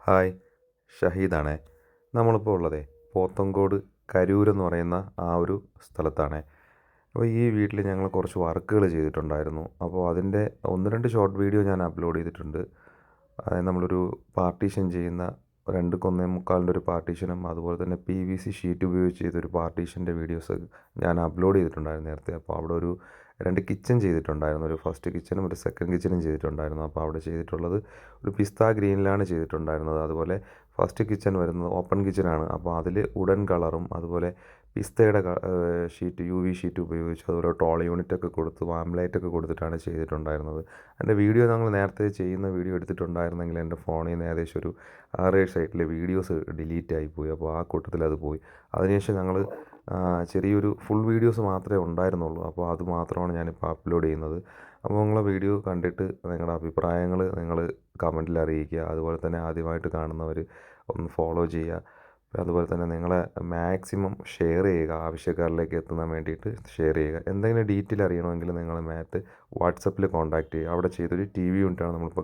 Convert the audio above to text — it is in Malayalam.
ഹായ്, ഷഹീദാണേ. നമ്മളിപ്പോൾ ഉള്ളതേ പോത്തങ്കോട് കരൂരെന്ന് പറയുന്ന ആ ഒരു സ്ഥലത്താണേ. അപ്പോൾ ഈ വീട്ടിൽ ഞങ്ങൾ കുറച്ച് വർക്കുകൾ ചെയ്തിട്ടുണ്ടായിരുന്നു. അപ്പോൾ അതിൻ്റെ 1-2 ഷോർട്ട് വീഡിയോ ഞാൻ അപ്ലോഡ് ചെയ്തിട്ടുണ്ട്. അതായത് നമ്മളൊരു പാർട്ടീഷൻ ചെയ്യുന്ന 2 1/4 ഒരു പാർട്ടീഷനും അതുപോലെ തന്നെ PVC ഷീറ്റ് ഉപയോഗിച്ച് ചെയ്തൊരു പാർട്ടീഷൻ്റെ വീഡിയോസ് ഞാൻ അപ്ലോഡ് ചെയ്തിട്ടുണ്ടായിരുന്നു നേരത്തെ. അപ്പോൾ അവിടെ ഒരു 2 കിച്ചൺ ചെയ്തിട്ടുണ്ടായിരുന്നു. ഒരു ഫസ്റ്റ് കിച്ചണും ഒരു സെക്കൻഡ് കിച്ചണും ചെയ്തിട്ടുണ്ടായിരുന്നു. അപ്പോൾ അവിടെ ചെയ്തിട്ടുള്ളത് ഒരു പിസ്ത ഗ്രീനിലാണ് ചെയ്തിട്ടുണ്ടായിരുന്നത്. അതുപോലെ ഫസ്റ്റ് കിച്ചൺ വരുന്നത് ഓപ്പൺ കിച്ചണാണ്. അപ്പോൾ അതിൽ വുഡൻ കളറും അതുപോലെ പിസ്തയുടെ ഷീറ്റ് UV ഷീറ്റ് ഉപയോഗിച്ച് അതുപോലെ ട്രോളി യൂണിറ്റൊക്കെ കൊടുത്ത് വാം ലൈറ്റൊക്കെ കൊടുത്തിട്ടാണ് ചെയ്തിട്ടുണ്ടായിരുന്നത്. എൻ്റെ വീഡിയോ ഞങ്ങൾ നേരത്തെ ചെയ്യുന്ന വീഡിയോ എടുത്തിട്ടുണ്ടായിരുന്നെങ്കിൽ എൻ്റെ ഫോണിൽ നിന്ന് ഏകദേശം ഒരു 6-7 സൈറ്റിലെ വീഡിയോസ് ഡിലീറ്റ് ആയിപ്പോയി. അപ്പോൾ ആ കൂട്ടത്തിൽ അത് പോയി. അതിനുശേഷം ഞങ്ങൾ ചെറിയൊരു ഫുൾ വീഡിയോസ് മാത്രമേ ഉണ്ടായിരുന്നുള്ളൂ. അപ്പോൾ അത് മാത്രമാണ് ഞാനിപ്പോൾ അപ്ലോഡ് ചെയ്യുന്നത്. അപ്പോൾ നിങ്ങളെ വീഡിയോ കണ്ടിട്ട് നിങ്ങളുടെ അഭിപ്രായങ്ങൾ നിങ്ങൾ കമൻറ്റിൽ അറിയിക്കുക. അതുപോലെ തന്നെ ആദ്യമായിട്ട് കാണുന്നവർ ഒന്ന് ഫോളോ ചെയ്യുക. അതുപോലെ തന്നെ നിങ്ങളെ മാക്സിമം ഷെയർ ചെയ്യുക, ആവശ്യക്കാരിലേക്ക് എത്തുന്നതിന് വേണ്ടിയിട്ട് ഷെയർ ചെയ്യുക. എന്തെങ്കിലും ഡീറ്റെയിൽ അറിയണമെങ്കിൽ നിങ്ങൾ വാട്സപ്പിൽ കോൺടാക്റ്റ് ചെയ്യുക. അവിടെ ചെയ്തൊരു TV യൂണിറ്റാണ് നമ്മളിപ്പോൾ